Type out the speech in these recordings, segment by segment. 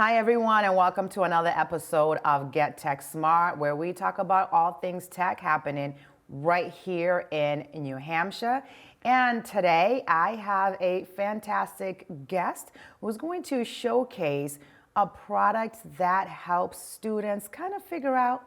Hi, everyone, and welcome to another episode of Get Tech Smart, where we talk about all things tech happening right here in New Hampshire. And today I have a fantastic guest who's going to showcase a product that helps students kind of figure out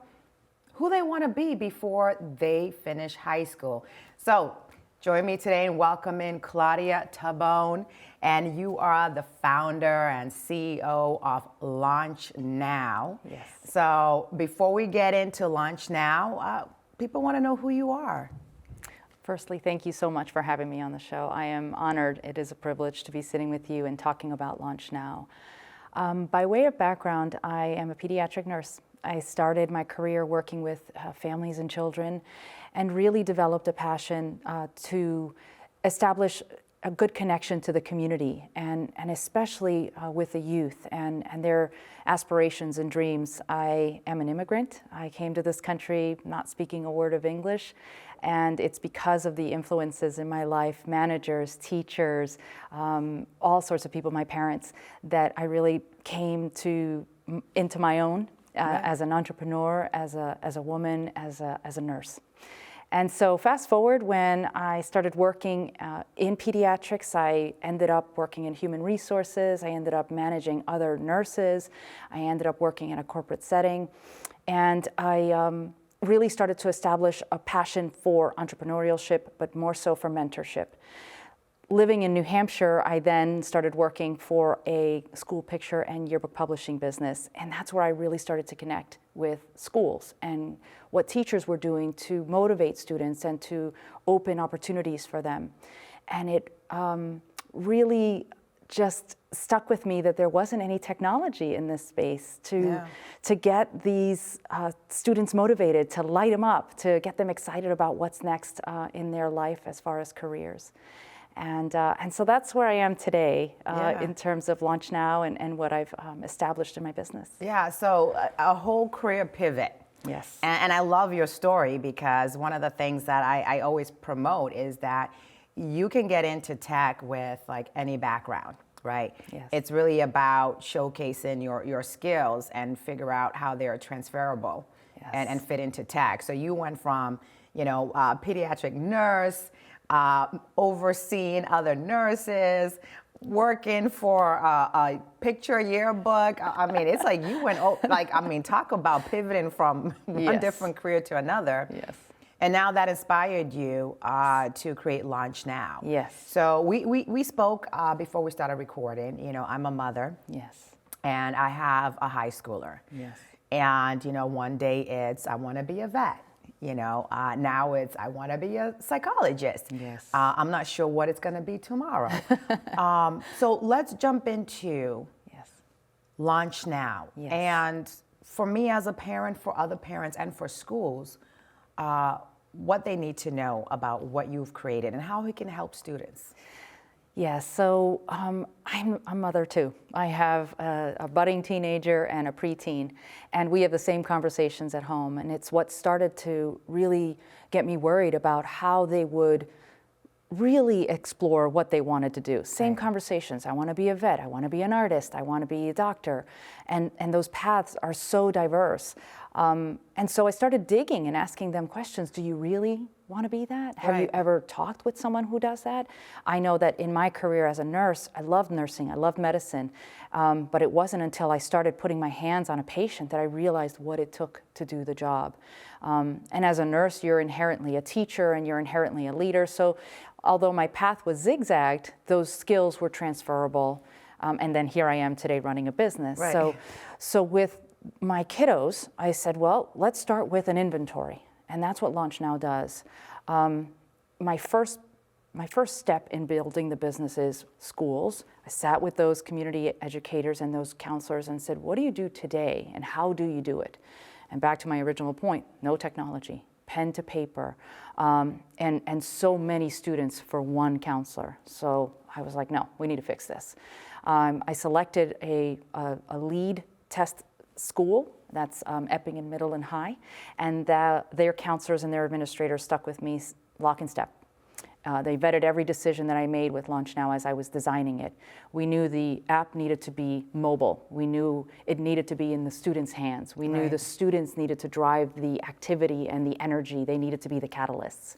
who they want to be before they finish high school. So join me today in welcoming Claudia Tobon, and you are the founder and CEO of LaunchNow. Yes. So before we get into LaunchNow, people want to know who you are. Firstly, thank you so much for having me on the show. I am honored. It is a privilege to be sitting with you and talking about LaunchNow. By way of background, I am a pediatric nurse. I started my career working with families and children and really developed a passion to establish a good connection to the community and especially with the youth and their aspirations and dreams. I am an immigrant. I came to this country not speaking a word of English, and it's because of the influences in my life, managers, teachers, all sorts of people, my parents, that I really came into my own as an entrepreneur, as a woman, as a nurse. And so fast forward, when I started working in pediatrics, I ended up working in human resources. I ended up managing other nurses. I ended up working in a corporate setting. And I really started to establish a passion for entrepreneurship, but more so for mentorship. Living in New Hampshire, I then started working for a school picture and yearbook publishing business, and that's where I really started to connect with schools and what teachers were doing to motivate students and to open opportunities for them. And it really just stuck with me that there wasn't any technology in this space to get these students motivated, to light them up, to get them excited about what's next in their life as far as careers. And so that's where I am today in terms of LaunchNow and what I've established in my business. Yeah, so a whole career pivot. Yes. And I love your story, because one of the things that I always promote is that you can get into tech with like any background, right? Yes. It's really about showcasing your skills and figure out how they're transferable and fit into tech. So you went from, pediatric nurse, overseeing other nurses, working for a picture yearbook. I mean, it's like you went, talk about pivoting from one different career to another. Yes. And now that inspired you to create LaunchNow. Yes. So we spoke before we started recording. I'm a mother. Yes. And I have a high schooler. Yes. And, one day it's, I want to be a vet. Now it's, I want to be a psychologist. Yes. I'm not sure what it's going to be tomorrow. So let's jump into LaunchNow. Yes. And for me as a parent, for other parents, and for schools, what they need to know about what you've created and how it can help students. Yes, so I'm a mother too. I have a budding teenager and a preteen, and we have the same conversations at home, and it's what started to really get me worried about how they would really explore what they wanted to do. Same conversations. I want to be a vet. I want to be an artist. I want to be a doctor. And those paths are so diverse. And so I started digging and asking them questions. Do you really want to be that? Have you ever talked with someone who does that? I know that in my career as a nurse, I loved nursing. I loved medicine. But it wasn't until I started putting my hands on a patient that I realized what it took to do the job. And as a nurse, you're inherently a teacher and you're inherently a leader. So although my path was zigzagged, those skills were transferable. And then here I am today running a business. Right. So with my kiddos, I said, well, let's start with an inventory. And that's what LaunchNow does. My first step in building the business is schools. I sat with those community educators and those counselors and said, what do you do today and how do you do it? And back to my original point, no technology, pen to paper, and so many students for one counselor. So I was like, no, we need to fix this. I selected a lead test school, that's Epping Middle and High, and their counselors and their administrators stuck with me lock and step. They vetted every decision that I made with LaunchNow as I was designing it. We knew the app needed to be mobile. We knew it needed to be in the students' hands. We knew the students needed to drive the activity and the energy. They needed to be the catalysts.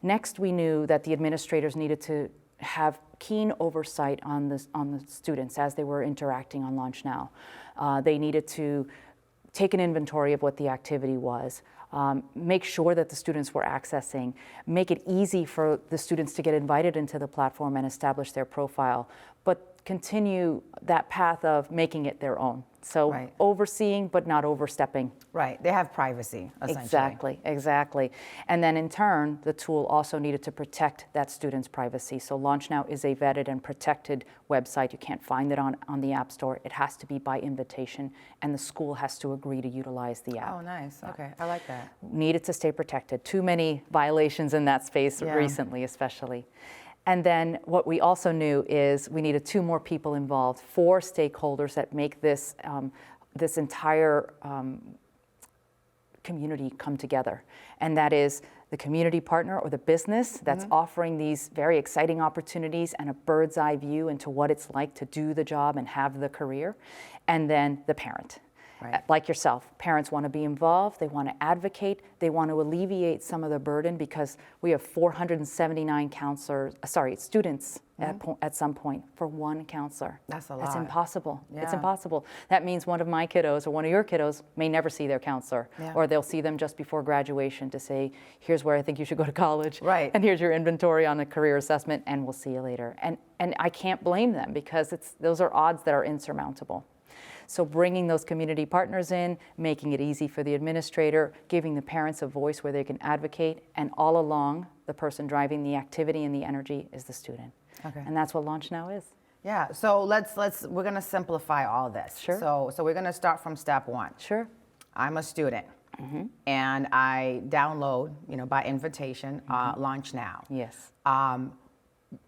Next, we knew that the administrators needed to have keen oversight on the students as they were interacting on LaunchNow. They needed to take an inventory of what the activity was, make sure that the students were accessing, make it easy for the students to get invited into the platform and establish their profile, but continue that path of making it their own. So overseeing, but not overstepping. Right, they have privacy, essentially. Exactly. And then in turn, the tool also needed to protect that student's privacy. So LaunchNow is a vetted and protected website. You can't find it on the App Store. It has to be by invitation, and the school has to agree to utilize the app. Oh, nice. Okay, I like that. Needed to stay protected. Too many violations in that space recently, especially. And then what we also knew is we needed 2 more people involved, 4 stakeholders that make this, this entire community come together. And that is the community partner or the business that's offering these very exciting opportunities and a bird's eye view into what it's like to do the job and have the career. And then the parent. Like yourself, parents want to be involved, they want to advocate, they want to alleviate some of the burden because we have 479 students at some point for 1 counselor. That's a lot. That's impossible. Yeah. It's impossible. That means one of my kiddos or one of your kiddos may never see their counselor, or they'll see them just before graduation to say, here's where I think you should go to college, and here's your inventory on a career assessment, and we'll see you later. And I can't blame them because those are odds that are insurmountable. So bringing those community partners in, making it easy for the administrator, giving the parents a voice where they can advocate, and all along, the person driving the activity and the energy is the student. Okay. And that's what LaunchNow is. Yeah, so we're gonna simplify all this. Sure. So we're gonna start from step 1. Sure. I'm a student, and I download, by invitation, LaunchNow. Yes.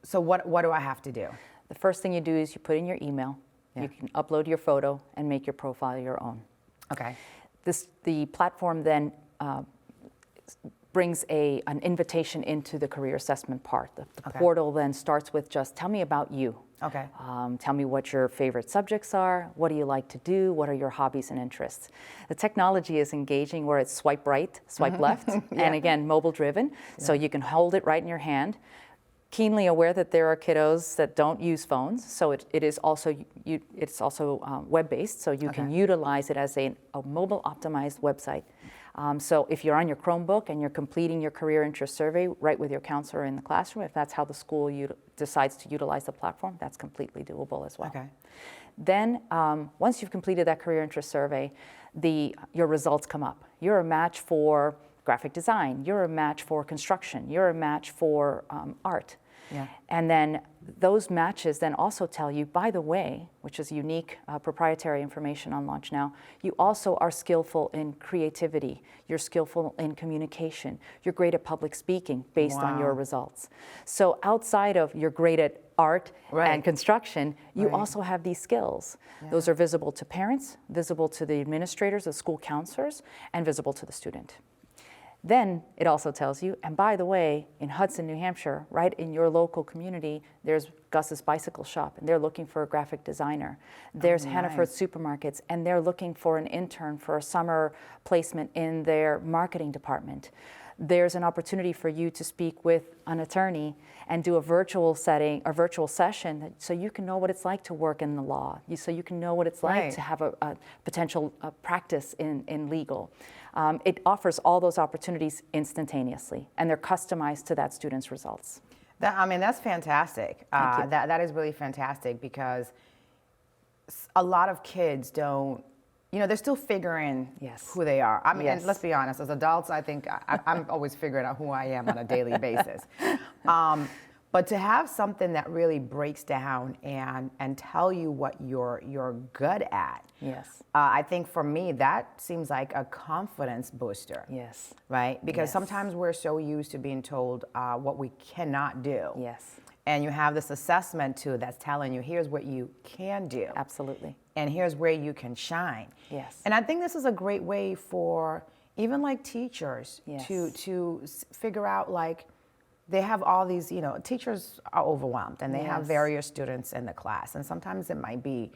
So what do I have to do? The first thing you do is you put in your email. You can upload your photo and make your profile your own. Okay. The platform then brings an invitation into the career assessment part. The portal then starts with just tell me about you. Okay. Tell me what your favorite subjects are. What do you like to do? What are your hobbies and interests? The technology is engaging where it's swipe right, swipe left, and again, mobile driven. So you can hold it right in your hand. Keenly aware that there are kiddos that don't use phones, so it is also web-based, so you can utilize it as a mobile optimized website. So if you're on your Chromebook and you're completing your career interest survey right with your counselor in the classroom, if that's how the school decides to utilize the platform, that's completely doable as well. Okay. Then once you've completed that career interest survey, your results come up. You're a match for graphic design, you're a match for construction, you're a match for art. Yeah. And then those matches then also tell you, by the way, which is unique proprietary information on LaunchNow, you also are skillful in creativity, you're skillful in communication, you're great at public speaking based on your results. So outside of you're great at art and construction, you also have these skills. Yeah. Those are visible to parents, visible to the administrators, the school counselors, and visible to the student. Then it also tells you, and by the way, in Hudson, New Hampshire, right in your local community, there's Gus's Bicycle Shop, and they're looking for a graphic designer. There's Hannaford Supermarkets, and they're looking for an intern for a summer placement in their marketing department. There's an opportunity for you to speak with an attorney and do a virtual session so you can know what it's like to work in the law, so you can know what it's like to have a potential practice in legal. It offers all those opportunities instantaneously, and they're customized to that student's results. That's fantastic. That is really fantastic because a lot of kids don't, they're still figuring who they are. And let's be honest, as adults, I think I'm always figuring out who I am on a daily basis. But to have something that really breaks down and tell you what you're good at, I think for me that seems like a confidence booster. Yes. Right? Because sometimes we're so used to being told what we cannot do. Yes. And you have this assessment too that's telling you here's what you can do. Absolutely. And here's where you can shine. Yes. And I think this is a great way for even like teachers to figure out like, they have all these, teachers are overwhelmed and they have Yes. various students in the class. And sometimes it might be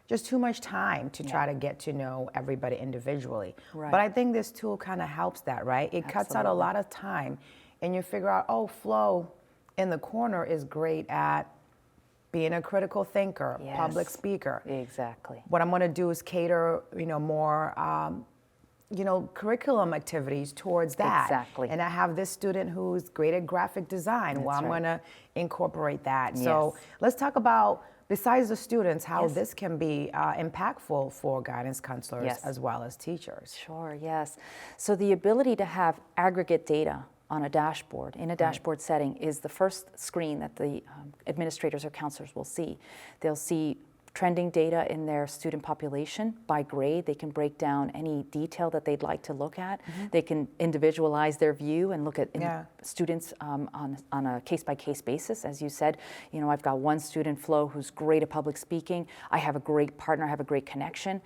just too much time to try to get to know everybody individually. Right. But I think this tool kind of helps that, right? It cuts out a Absolutely. lot of time and you figure out, oh, Flo in the corner is great at being a critical thinker, Yes. public speaker. Exactly. What I'm going to do is cater, more, curriculum activities towards that. Exactly. And I have this student who's great at graphic design. Well, That's I'm right. going to incorporate that. So Yes. let's talk about, besides the students, how Yes. this can be impactful for guidance counselors Yes. as well as teachers. Sure, yes. So the ability to have aggregate data on a dashboard, in a dashboard setting, is the first screen that the administrators or counselors will see. They'll see trending data in their student population by grade. They can break down any detail that they'd like to look at. They can individualize their view and look at students on a case-by-case basis. As you said, I've got one student, Flo, who's great at public speaking. I have a great partner, I have a great connection.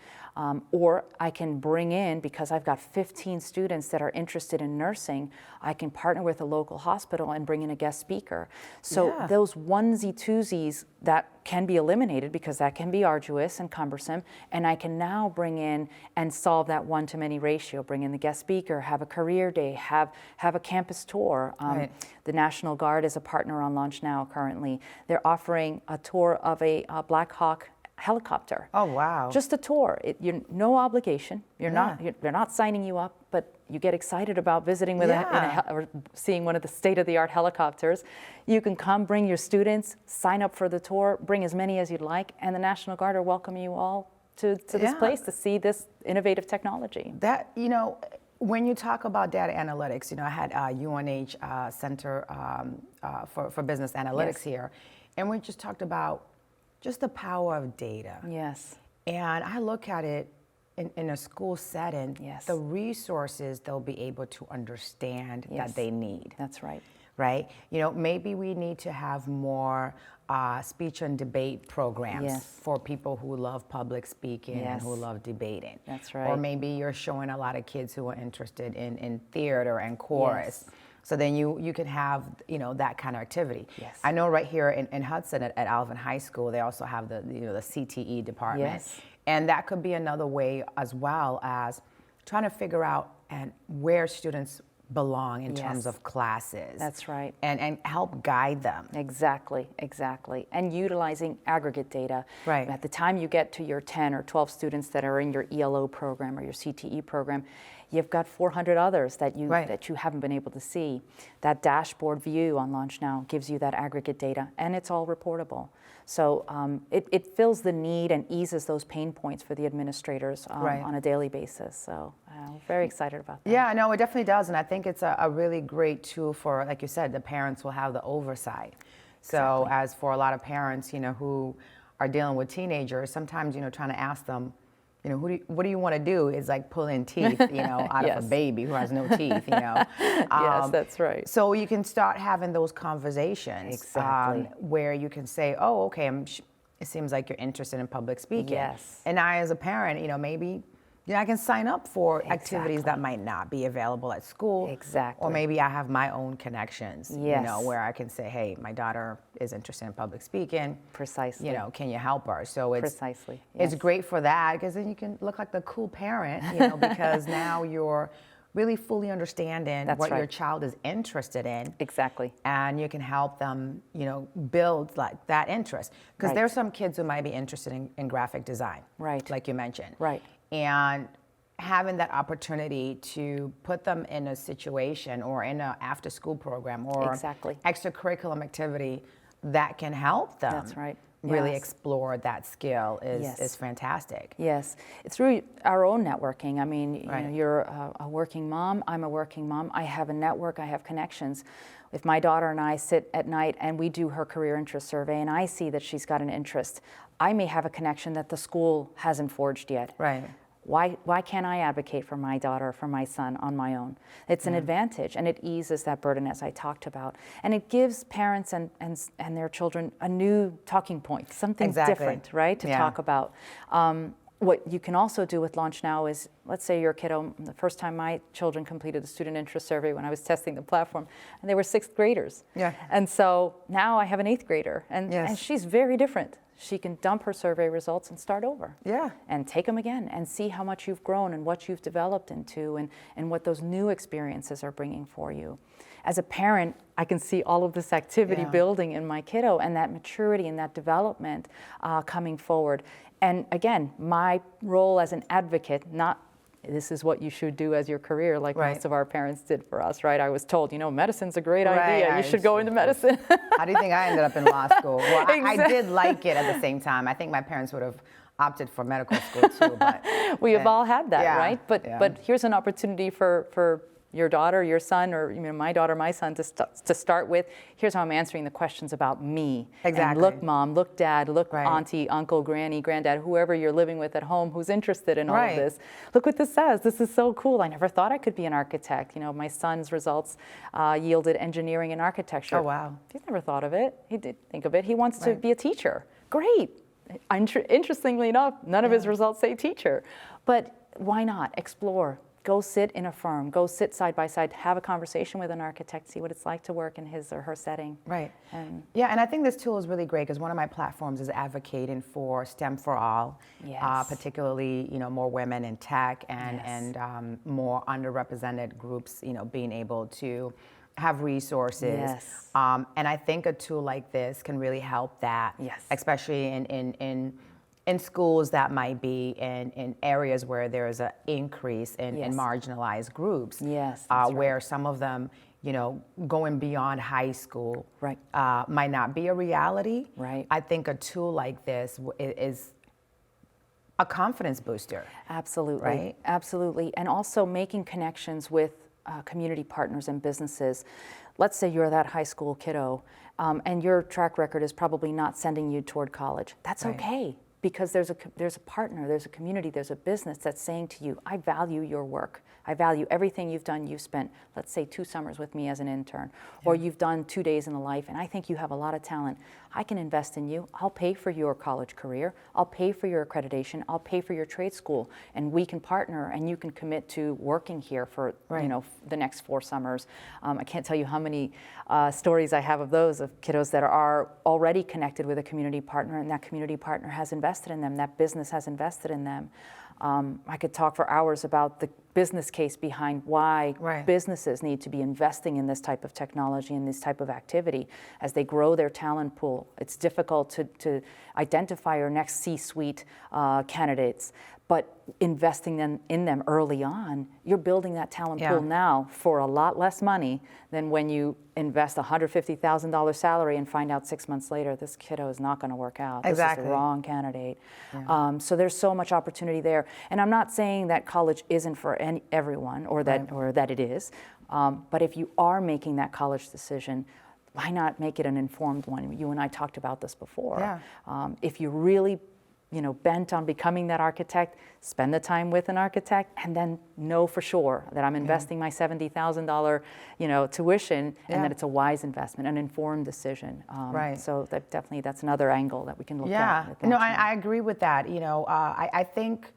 Or I can bring in, because I've got 15 students that are interested in nursing, I can partner with a local hospital and bring in a guest speaker. So those onesie-twosies that can be eliminated, because that can be arduous and cumbersome, and I can now bring in and solve that one-to-many ratio, bring in the guest speaker, have a career day, have a campus tour. The National Guard is a partner on LaunchNow currently. They're offering a tour of a Black Hawk helicopter. Oh, wow. Just a tour. You're no obligation. They're not signing you up, but you get excited about visiting with or seeing one of the state-of-the-art helicopters. You can come, bring your students, sign up for the tour, bring as many as you'd like, and the National Guard will welcome you all to this place to see this innovative technology. That, when you talk about data analytics, I had UNH Center for Business Analytics here, and we just talked about just the power of data. Yes. And I look at it in a school setting, Yes. the resources they'll be able to understand that they need. That's right. Right? Maybe we need to have more speech and debate programs for people who love public speaking and who love debating. That's right. Or maybe you're showing a lot of kids who are interested in theater and chorus. Yes. So then you can have, that kind of activity. Yes. I know right here in Hudson at Alvin High School, they also have the CTE department. Yes. And that could be another way, as well as trying to figure out where students belong in terms of classes. That's right. And help guide them. Exactly. And utilizing aggregate data. Right. At the time you get to your 10 or 12 students that are in your ELO program or your CTE program, you've got 400 others that you haven't been able to see. That dashboard view on LaunchNow gives you that aggregate data, and it's all reportable. So it fills the need and eases those pain points for the administrators on a daily basis. So I'm very excited about that. Yeah, no, it definitely does. And I think it's a really great tool for, like you said, the parents will have the oversight. So as for a lot of parents, who are dealing with teenagers, sometimes, trying to ask them, what do you want to do is like pull in teeth, out of a baby who has no teeth, Yes, that's right. So you can start having those conversations. Exactly. Where you can say, oh, okay, it seems like you're interested in public speaking. Yes. And I, as a parent, maybe I can sign up for activities that might not be available at school. Exactly. Or maybe I have my own connections, Yes. where I can say, hey, my daughter is interested in public speaking. Precisely. Can you help her? So it's Precisely. it's Yes. great for that, because then you can look like the cool parent, because now you're really fully understanding That's what your right. child is interested in. Exactly. And you can help them, build like that interest. Because Right. there's some kids who might be interested in graphic design. Right. Like you mentioned. Right. And having that opportunity to put them in a situation or in an after-school program or Exactly. extracurriculum activity that can help them That's right. really Yes. explore that skill Yes. is fantastic. Yes, through our own networking. I mean, Right. you're a working mom, I'm a working mom, I have a network, I have connections. If my daughter and I sit at night and we do her career interest survey and I see that she's got an interest, I may have a connection that the school hasn't forged yet. Right. Why can't I advocate for my daughter or for my son on my own? It's an advantage, and it eases that burden, as I talked about. And it gives parents and their children a new talking point, something Exactly. different, right, to Yeah. talk about. what you can also do with LaunchNow is, let's say your kiddo, the first time my children completed the student interest survey when I was testing the platform, and they were 6th graders. Yeah. And so now I have an 8th grader, and she's very different. She can dump her survey results and start over. Yeah. And take them again and see how much you've grown and what you've developed into and what those new experiences are bringing for you. As a parent, I can see all of this activity building in my kiddo and that maturity and that development coming forward. And again, my role as an advocate, not this is what you should do as your career, like most of our parents did for us, right? I was told, medicine's a great idea. You should go into medicine. How do you think I ended up in law school? Well, I did like it at the same time. I think my parents would have opted for medical school too. But we have all had that, right? But here's an opportunity for your daughter, your son, or my daughter, my son, to start with, here's how I'm answering the questions about me. Exactly. And look, mom, look, dad, look, auntie, uncle, granny, granddad, whoever you're living with at home who's interested in all of this. Look what this says. This is so cool. I never thought I could be an architect. My son's results yielded engineering and architecture. Oh, wow. He's never thought of it. He did think of it. He wants to be a teacher. Great. Interestingly enough, none of his results say teacher. But why not? Explore. Go sit in a firm, go sit side by side, have a conversation with an architect, see what it's like to work in his or her setting. Right. And I think this tool is really great because one of my platforms is advocating for STEM for all, particularly, more women in tech and more underrepresented groups, being able to have resources. Yes. And I think a tool like this can really help that, especially in schools that might be in areas where there's an increase in marginalized groups, where some of them, going beyond high school might not be a reality. Right. I think a tool like this is a confidence booster. Absolutely. Right? Absolutely. And also making connections with community partners and businesses. Let's say you're that high school kiddo and your track record is probably not sending you toward college. That's okay. Because there's a partner, there's a community, there's a business that's saying to you, I value your work. I value everything you've done. You've spent, let's say, 2 summers with me as an intern, or you've done 2 days in the life, and I think you have a lot of talent. I can invest in you. I'll pay for your college career. I'll pay for your accreditation. I'll pay for your trade school, and we can partner, and you can commit to working here for the next 4 summers. I can't tell you how many stories I have of those, of kiddos that are already connected with a community partner, and that community partner has invested in them. That business has invested in them. I could talk for hours about the business case behind why businesses need to be investing in this type of technology and this type of activity as they grow their talent pool. It's difficult to identify your next C-suite candidates, but investing in them early on, you're building that talent pool now for a lot less money than when you invest a $150,000 salary and find out 6 months later this kiddo is not going to work out. This is the wrong candidate. So there's so much opportunity there. And I'm not saying that college isn't for everyone or that it is, but if you are making that college decision, why not make it an informed one? You and I talked about this before. If you really bent on becoming that architect, spend the time with an architect, and then know for sure that I'm investing my $70,000, tuition, and that it's a wise investment, an informed decision. So that's another angle that we can look at. No, I agree with that. I think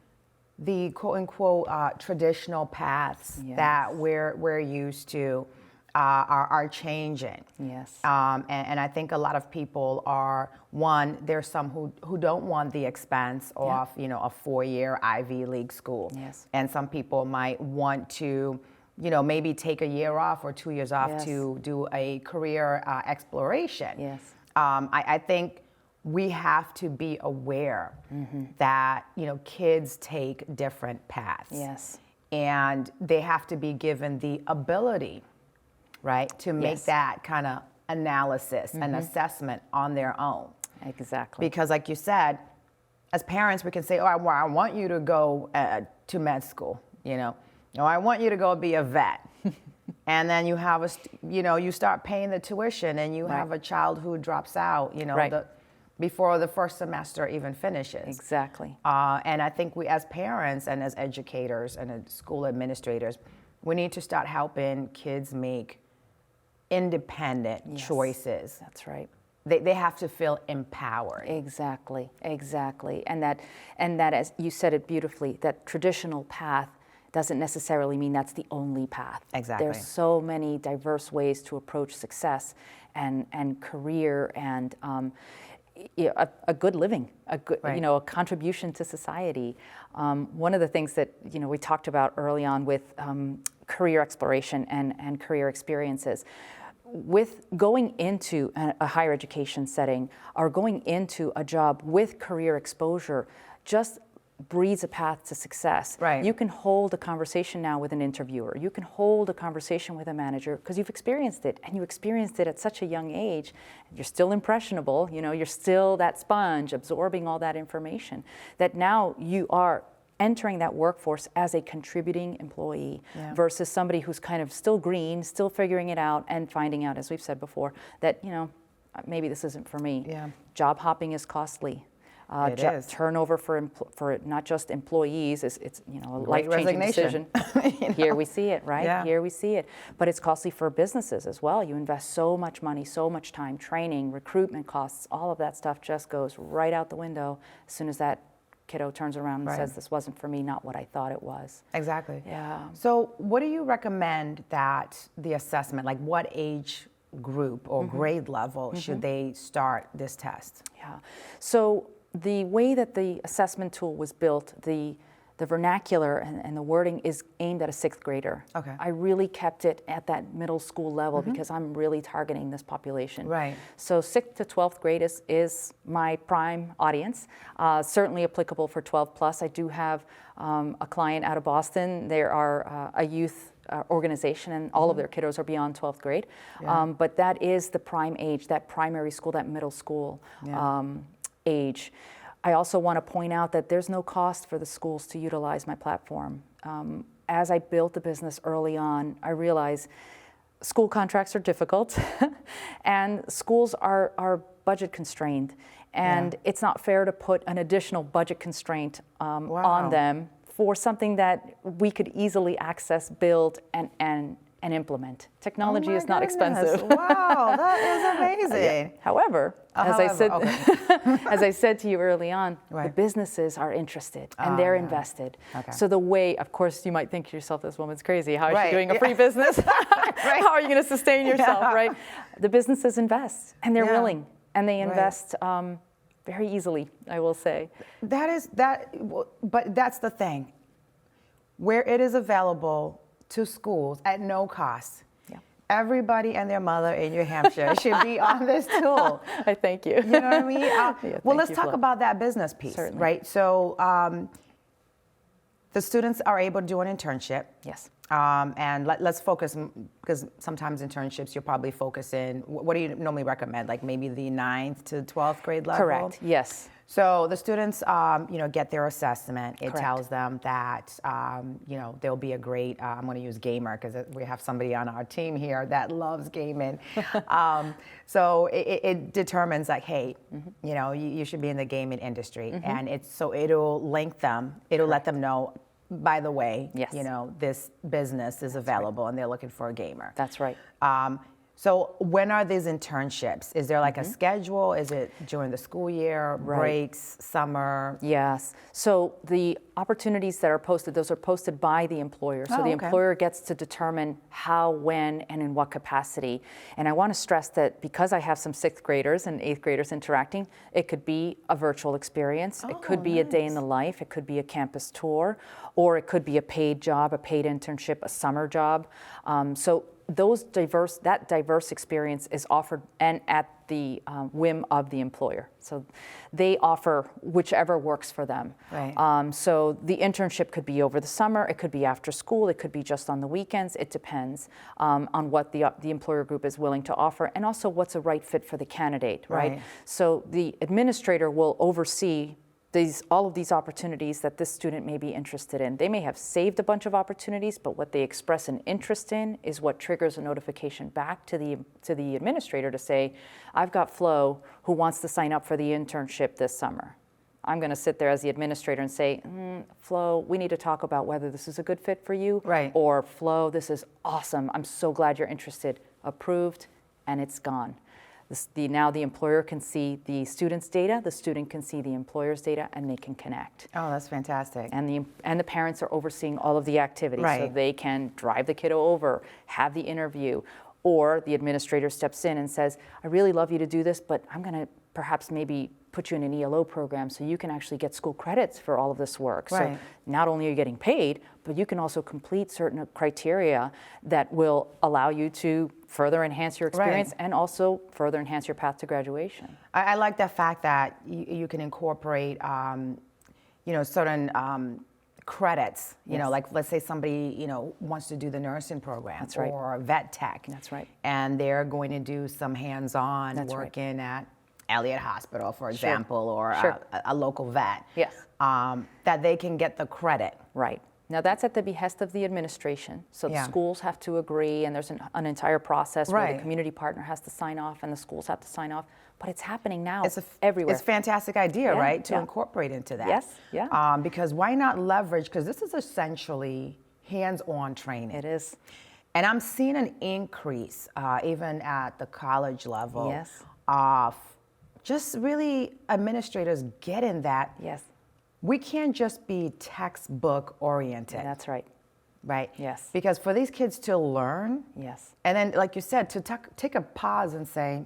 the quote unquote traditional paths that we're used to are changing. And I think a lot of people are, there's some who don't want the expense of, a 4-year Ivy League school. And some people might want to, maybe take a year off or 2 years off to do a career exploration. I think we have to be aware that, kids take different paths. And they have to be given the ability, to make that kind of analysis and assessment on their own. Because like you said, as parents, we can say, I want you to go to med school, I want you to go be a vet. And then you have you start paying the tuition and you have a child who drops out, before the first semester even finishes. And I think we as parents and as educators and as school administrators, we need to start helping kids make independent choices. they have to feel empowered. Exactly. And that, as you said it beautifully, that traditional path doesn't necessarily mean that's the only path. Exactly. There's so many diverse ways to approach success and career and a good living, a good, Right. a contribution to society. One of the things that we talked about early on with career exploration and career experiences, with going into a higher education setting or going into a job with career exposure, just breeds a path to success. Right. You can hold a conversation now with an interviewer. You can hold a conversation with a manager because you've experienced it, and you experienced it at such a young age. You're still impressionable, you're still that sponge absorbing all that information, that now you are entering that workforce as a contributing employee versus somebody who's kind of still green, still figuring it out and finding out, as we've said before, that, maybe this isn't for me. Yeah. Job hopping is costly. It is. Turnover for not just employees it's a life-changing resignation. decision. Here we see it, right? Yeah. Here we see it. But it's costly for businesses as well. You invest so much money, so much time, training, recruitment costs, all of that stuff just goes right out the window as soon as that kiddo turns around and Right. says, this wasn't for me, not what I thought it was. Exactly. Yeah. So what do you recommend that the assessment, like what age group or grade level should they start this test? Yeah. So the way that the assessment tool was built, the vernacular and the wording is aimed at a 6th grader. Okay. I really kept it at that middle school level because I'm really targeting this population. Right. So 6th to 12th grade is my prime audience, certainly applicable for 12 plus. I do have a client out of Boston. They are a youth organization, and all of their kiddos are beyond 12th grade. Yeah. But that is the prime age, that primary school, that middle school age. I also want to point out that there's no cost for the schools to utilize my platform. As I built the business early on, I realized school contracts are difficult and schools are budget constrained. And it's not fair to put an additional budget constraint on them for something that we could easily access, build, and implement. Technology is not expensive. Wow, that is amazing. However, as I said to you early on, the businesses are interested and they're invested. Okay. So the way, of course, you might think to yourself, this woman's crazy. How is she doing a free business? How are you going to sustain yourself, right? The businesses invest, and they're willing, and they invest very easily, I will say. But that's the thing. Where it is available to schools at no cost, everybody and their mother in New Hampshire should be on this tool. I thank you. You know what I mean? Well, let's talk about that business piece, Certainly. right? So the students are able to do an internship. Yes. And let's focus, because sometimes internships you're probably focusing, what do you normally recommend? Like maybe the 9th to 12th grade level? Correct, yes. So the students, get their assessment. It Correct. tells them that, they'll be a great, I'm going to use gamer because we have somebody on our team here that loves gaming. So it determines like, hey, you should be in the gaming industry. And it'll link them. It'll let them know, by the way, this business is available and they're looking for a gamer. That's right. So when are these internships? Is there like a schedule? Is it during the school year, breaks, summer? Yes. So the opportunities that are posted, those are posted by the employer. So the employer gets to determine how, when, and in what capacity. And I want to stress that because I have some 6th graders and 8th graders interacting, it could be a virtual experience. It could be a day in the life. It could be a campus tour, or it could be a paid job, a paid internship, a summer job. So that diverse experience is offered and at the whim of the employer. So they offer whichever works for them. Right. So the internship could be over the summer, it could be after school, it could be just on the weekends. It depends on what the employer group is willing to offer, and also what's a right fit for the candidate, right? So the administrator will oversee all of these opportunities that this student may be interested in. They may have saved a bunch of opportunities, but what they express an interest in is what triggers a notification back to the administrator to say, I've got Flo who wants to sign up for the internship this summer. I'm going to sit there as the administrator and say, Flo, we need to talk about whether this is a good fit for you. Right. Or, Flo, this is awesome. I'm so glad you're interested. Approved, and it's gone. Now the employer can see the student's data, the student can see the employer's data, and they can connect. Oh, that's fantastic. And the parents are overseeing all of the activities, so Right. they can drive the kiddo over, have the interview, or the administrator steps in and says, I really love you to do this, but I'm going to perhaps maybe put you in an ELO program so you can actually get school credits for all of this work. Right. So not only are you getting paid, but you can also complete certain criteria that will allow you to further enhance your experience Right. and also further enhance your path to graduation. I like the fact that you can incorporate, certain credits. You know, Yes. like let's say somebody, wants to do the nursing program That's right. or vet tech. That's right. And they're going to do some hands-on That's right. working at Elliott Hospital, for Sure. example, or Sure. a local vet. Yes. That they can get the credit. Right. Now that's at the behest of the administration. So Yeah. the schools have to agree, and there's an entire process where Right. the community partner has to sign off and the schools have to sign off. But it's happening now It's everywhere. It's a fantastic idea, Yeah, right? To yeah. incorporate into that. Yes, yeah. Because why not leverage? Because this is essentially hands-on training. It is. And I'm seeing an increase, even at the college level, Yes. of just really administrators getting that. Yes. We can't just be textbook oriented, That's right. right? Yes. Because for these kids to learn, Yes. and then, like you said, to take a pause and say,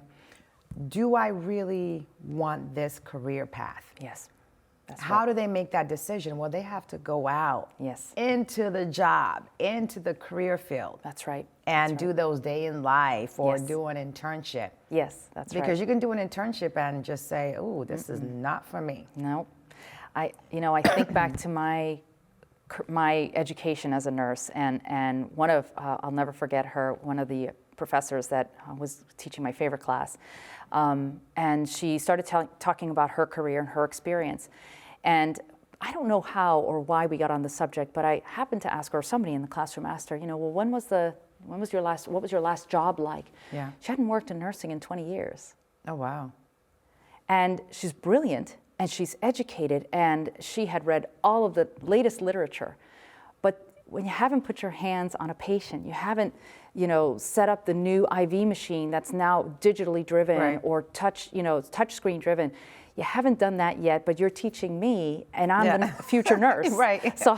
do I really want this career path? Yes. That's How right. do they make that decision? Well, they have to go out Yes. into the job, into the career field, That's right. and That's do right. those day in life or Yes. do an internship. Yes, that's right. Because you can do an internship and just say, oh, this is not for me. No, I think back to my education as a nurse, and one of I'll never forget her. One of the professors that was teaching my favorite class, and she started talking about her career and her experience, and I don't know how or why we got on the subject, but I happened to ask her, or somebody in the classroom asked her, well, what was your last job like? Yeah. She hadn't worked in nursing in 20 years. Oh, wow. And she's brilliant, and she's educated, and she had read all of the latest literature. But when you haven't put your hands on a patient, you haven't, set up the new IV machine that's now digitally driven Right. or touch screen driven, you haven't done that yet, but you're teaching me, and I'm Yeah. the future nurse. Right. So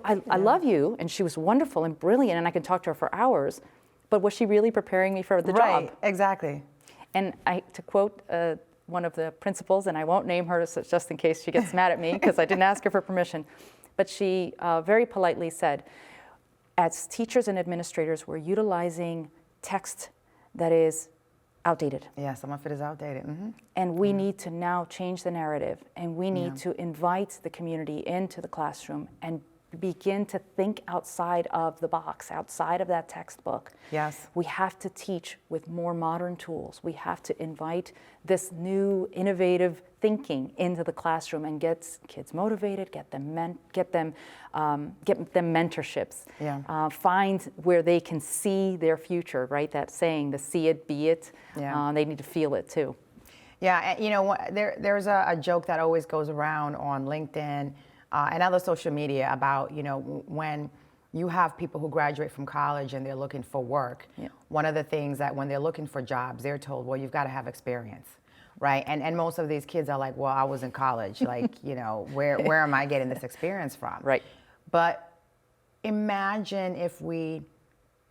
I love you, and she was wonderful and brilliant, and I can talk to her for hours. But was she really preparing me for the Right, job? exactly. And to quote one of the principals, and I won't name her just in case she gets mad at me because I didn't ask her for permission, but she very politely said, as teachers and administrators, we're utilizing text that is outdated. Yeah, some of it is outdated. Mm-hmm. And we need to now change the narrative, and we need to invite the community into the classroom and begin to think outside of the box, outside of that textbook. Yes. We have to teach with more modern tools. We have to invite this new innovative thinking into the classroom and get kids motivated, get them mentorships. Yeah. Find where they can see their future, right? That saying, the see it, be it. Yeah. They need to feel it too. Yeah, and there's a joke that always goes around on LinkedIn and other social media about, when you have people who graduate from college and they're looking for work, Yeah. one of the things that when they're looking for jobs, they're told, well, you've got to have experience, right? And most of these kids are like, well, I was in college, like, where am I getting this experience from? Right. But imagine if we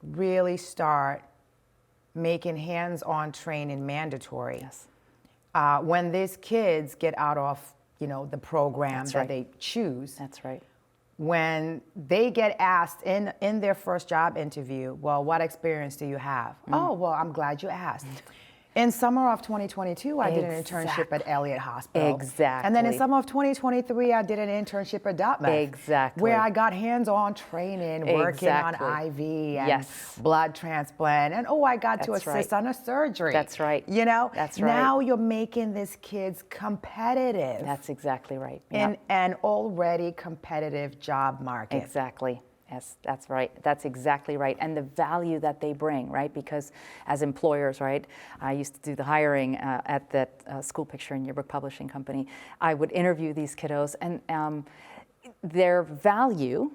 really start making hands-on training mandatory. Yes. When these kids get out of, the program That's that right. they choose, That's right. when they get asked in their first job interview, well, what experience do you have? Oh, well, I'm glad you asked. In summer of 2022, I did an internship at Elliott Hospital. Exactly. And then in summer of 2023, I did an internship at Dartmouth. Exactly. Where I got hands-on training, working on Exactly. IV and Yes. blood transplant. And I got to That's assist right. on a surgery. That's right. That's right. Now you're making these kids competitive That's exactly right. in Yep. an already competitive job market. Exactly. Yes, that's right. That's exactly right. And the value that they bring, right? Because as employers, right, I used to do the hiring at that school picture and yearbook publishing company. I would interview these kiddos, and their value,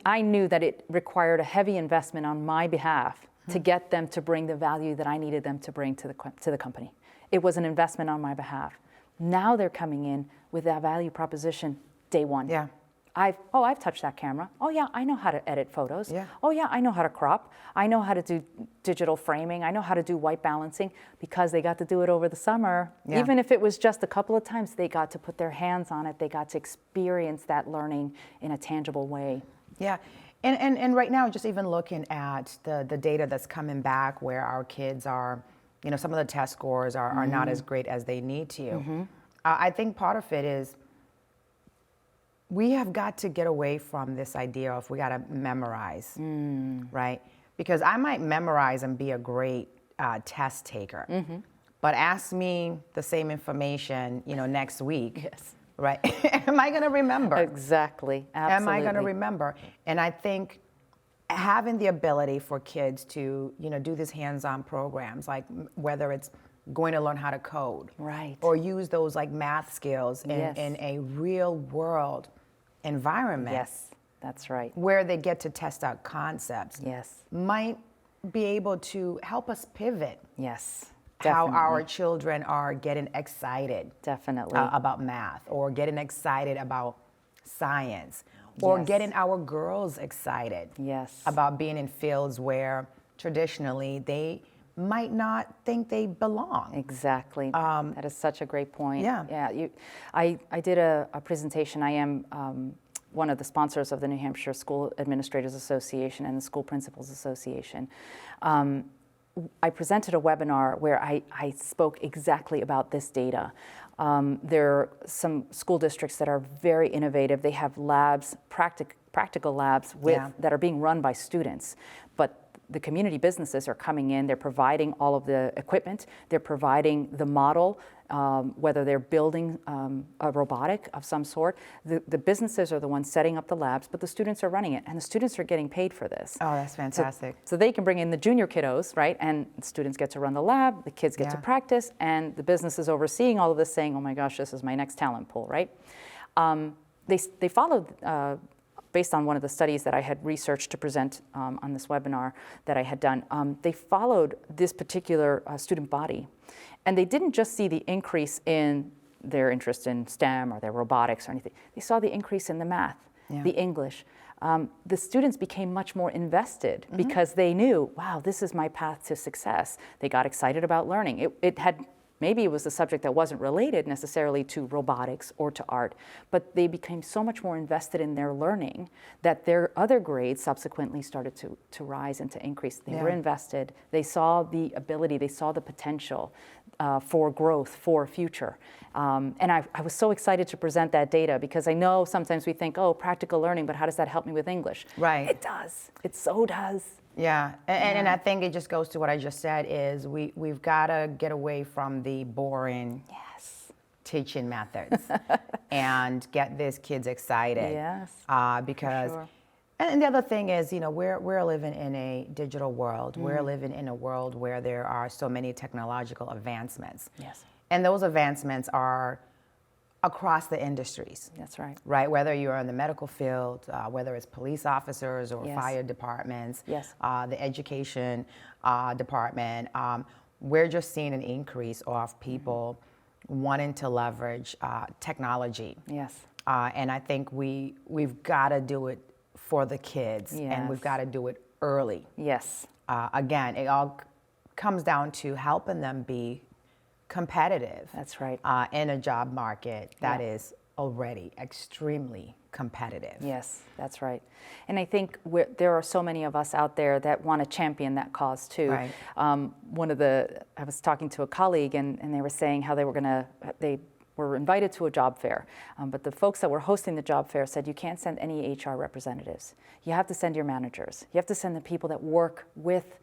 I knew that it required a heavy investment on my behalf to get them to bring the value that I needed them to bring to the company. It was an investment on my behalf. Now they're coming in with that value proposition day one. Yeah. I've touched that camera. Oh yeah, I know how to edit photos. Yeah. Oh yeah, I know how to crop. I know how to do digital framing. I know how to do white balancing, because they got to do it over the summer. Yeah. Even if it was just a couple of times, they got to put their hands on it. They got to experience that learning in a tangible way. Yeah. And right now, just even looking at the data that's coming back where our kids are, some of the test scores are not as great as they need to. I think part of it is we have got to get away from this idea of we got to memorize, right? Because I might memorize and be a great test taker, but ask me the same information, next week. Yes. Right? Am I going to remember? Exactly. Absolutely. Am I going to remember? And I think having the ability for kids to, do these hands-on programs, like whether it's going to learn how to code, right, or use those like math skills in a real world environment. Yes, that's right. Where they get to test out concepts. Yes. Might be able to help us pivot. Yes. How Definitely. our children are getting excited Definitely. About math, or getting excited about science, or Yes. getting our girls excited Yes. about being in fields where traditionally they might not think they belong. Exactly. That is such a great point. Yeah. Yeah. I did a presentation. I am one of the sponsors of the New Hampshire School Administrators Association and the School Principals Association. I presented a webinar where I spoke exactly about this data. There are some school districts that are very innovative. They have labs, practical labs that are being run by students. But the community businesses are coming in, they're providing all of the equipment, they're providing the model, whether they're building a robotic of some sort. The businesses are the ones setting up the labs, but the students are running it, and the students are getting paid for this. Oh, that's fantastic. So they can bring in the junior kiddos, right? And the students get to run the lab, the kids get to practice, and the business is overseeing all of this saying, oh my gosh, this is my next talent pool, right? They followed, based on one of the studies that I had researched to present on this webinar that I had done, they followed this particular student body. And they didn't just see the increase in their interest in STEM or their robotics or anything. They saw the increase in the math, the English. The students became much more invested because they knew, wow, this is my path to success. They got excited about learning. Maybe it was a subject that wasn't related necessarily to robotics or to art, but they became so much more invested in their learning that their other grades subsequently started to rise and to increase. They were invested. They saw the ability, they saw the potential for growth, for future. And I was so excited to present that data because I know sometimes we think, oh, practical learning, but how does that help me with English? Right. It does. It so does. Yeah, and I think it just goes to what I just said is we've got to get away from the boring teaching methods and get these kids excited. Yes, because, for sure. And the other thing is, we're living in a digital world. We're living in a world where there are so many technological advancements. Yes. And those advancements are across the industries. That's right. Right, whether you're in the medical field, whether it's police officers or fire departments, the education department, we're just seeing an increase of people wanting to leverage technology. Yes. And I think we've got to do it for the kids, and we've got to do it early. Yes. Again, it all comes down to helping them be competitive. That's right. In a job market that is already extremely competitive. Yes, that's right. And I think there are so many of us out there that want to champion that cause too. Right. I was talking to a colleague and they were saying how they were invited to a job fair, but the folks that were hosting the job fair said you can't send any HR representatives. You have to send your managers. You have to send the people that work with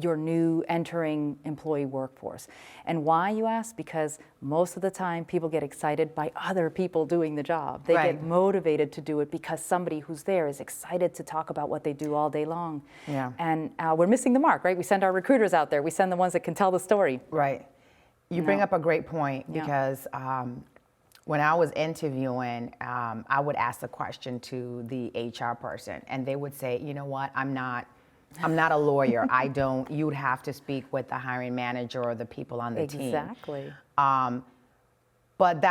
your new entering employee workforce. And why, you ask? Because most of the time people get excited by other people doing the job. They get motivated to do it because somebody who's there is excited to talk about what they do all day long. Yeah. And we're missing the mark, right? We send our recruiters out there. We send the ones that can tell the story. Right. You bring up a great point because when I was interviewing, I would ask a question to the HR person and they would say, you know what, I'm not I'm not a lawyer. I don't. You would have to speak with the hiring manager or the people on the team. Exactly. But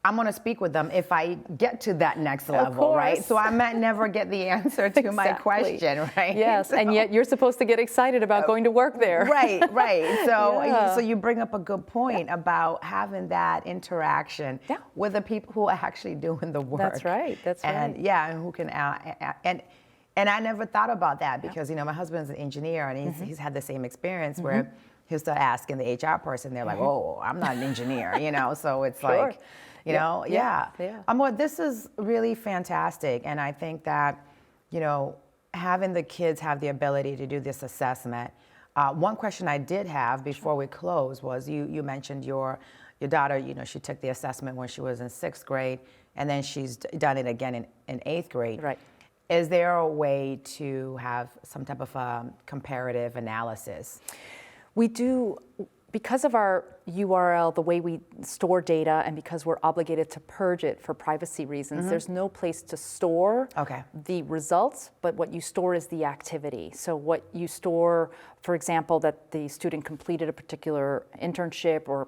I'm going to speak with them if I get to that next level, right? So I might never get the answer to my question, right? Yes, so, and yet you're supposed to get excited about going to work there. Right. So, Yeah. so you bring up a good point about having that interaction with the people who are actually doing the work. That's right. And and who can and I never thought about that because my husband's an engineer and he's had the same experience where he'll start asking the HR person, they're like, "Oh, I'm not an engineer," So it's like. Well, this is really fantastic. And I think that, having the kids have the ability to do this assessment. One question I did have before we close was you mentioned your daughter, she took the assessment when she was in 6th grade, and then she's done it again in 8th grade. Right. Is there a way to have some type of comparative analysis? We do. Because of our URL, the way we store data, and because we're obligated to purge it for privacy reasons, there's no place to store the results, but what you store is the activity. So what you store, for example, that the student completed a particular internship or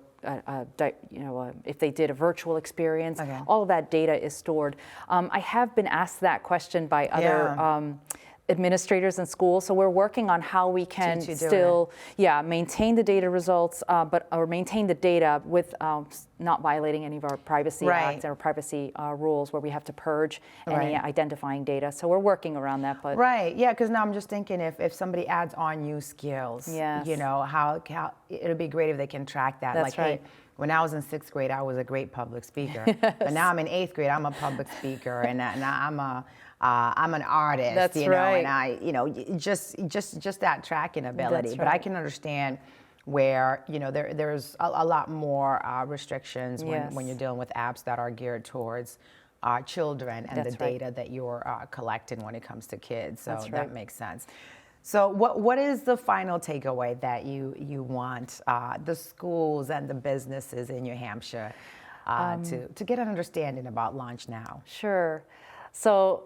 if they did a virtual experience, all of that data is stored. I have been asked that question by other administrators in schools, so we're working on how we can still maintain the data results, or maintain the data with not violating any of our privacy acts or privacy rules where we have to purge any identifying data. So we're working around that. But because now I'm just thinking if somebody adds on new skills, how it'll be great if they can track that. That's right. Hey, when I was in 6th grade, I was a great public speaker, but now I'm in 8th grade, I'm a public speaker, and I'm an artist, That's right. and I, just that tracking ability. That's but I can understand where, there's a lot more restrictions when you're dealing with apps that are geared towards children and the data that you're collecting when it comes to kids. So that makes sense. So what is the final takeaway that you want the schools and the businesses in New Hampshire to get an understanding about LaunchNow? Sure. So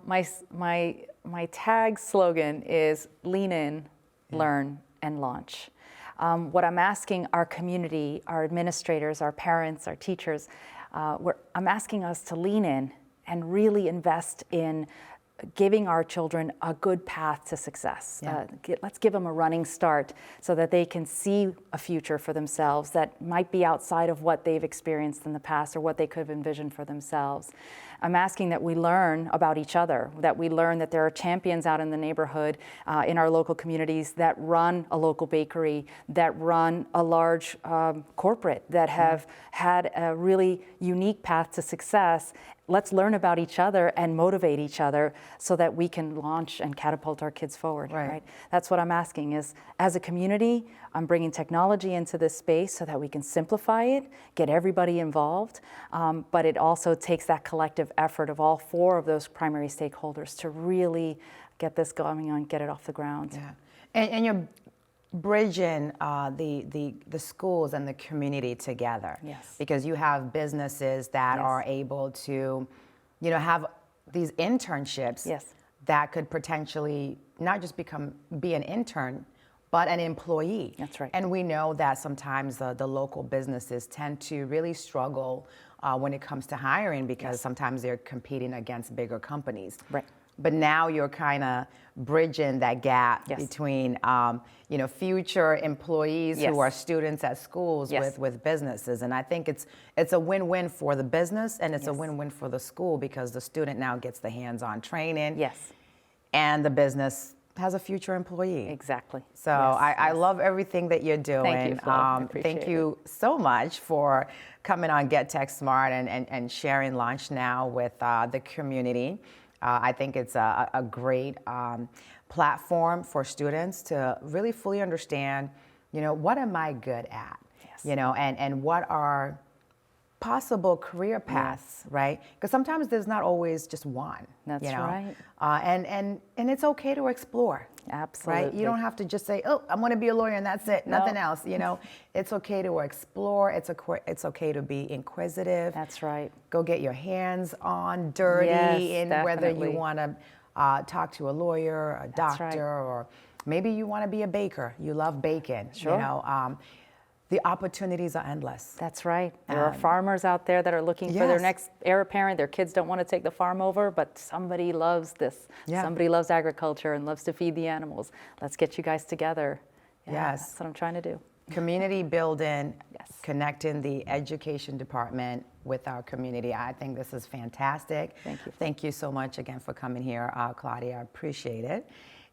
my tag slogan is lean in, learn, and launch. What I'm asking our community, our administrators, our parents, our teachers, I'm asking us to lean in and really invest in giving our children a good path to success. Let's give them a running start so that they can see a future for themselves that might be outside of what they've experienced in the past or what they could have envisioned for themselves. I'm asking that we learn about each other, that we learn that there are champions out in the neighborhood, in our local communities that run a local bakery, that run a large corporate, that have had a really unique path to success. Let's learn about each other and motivate each other so that we can launch and catapult our kids forward. Right? That's what I'm asking is, as a community, I'm bringing technology into this space so that we can simplify it, get everybody involved, but it also takes that collective effort of all 4 of those primary stakeholders to really get this going and get it off the ground. And you're bridging the schools and the community together. Because you have businesses that are able to, have these internships that could potentially not just be an intern, but an employee. That's right. And we know that sometimes the local businesses tend to really struggle when it comes to hiring because sometimes they're competing against bigger companies. Right. But now you're kind of bridging that gap between, future employees who are students at schools with businesses. And I think it's a win-win for the business and it's a win-win for the school because the student now gets the hands-on training. And the business has a future employee. Exactly. So I love everything that you're doing. Thank you, Flo. I appreciate thank you so much for coming on Get Tech Smart and sharing LaunchNow with the community. I think it's a great platform for students to really fully understand, what am I good at? And what are possible career paths, right? Because sometimes there's not always just one. That's right. And it's okay to explore. Absolutely. Right? You don't have to just say, oh, I'm going to be a lawyer and that's it, nothing else. It's okay to explore. It's okay to be inquisitive. That's right. Go get your hands on dirty in whether you want to talk to a lawyer, a doctor, right. or maybe you want to be a baker. You love bacon. Sure. The opportunities are endless. That's right. There are farmers out there that are looking for their Yes. next heir apparent. Their kids don't want to take the farm over, but somebody loves this. Yeah. Somebody loves agriculture and loves to feed the animals. Let's get you guys together. Yeah, Yes. That's what I'm trying to do. Community building, Yes. connecting the education department with our community. I think this is fantastic. Thank you. Thank you so much again for coming here, Claudia. I appreciate it.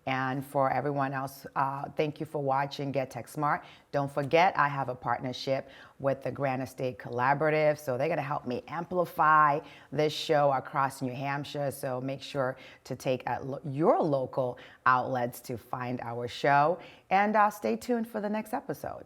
And for everyone else, thank you for watching Get Tech Smart. Don't forget, I have a partnership with the Granite State Collaborative, so they're going to help me amplify this show across New Hampshire. So make sure to take at your local outlets to find our show, and stay tuned for the next episode.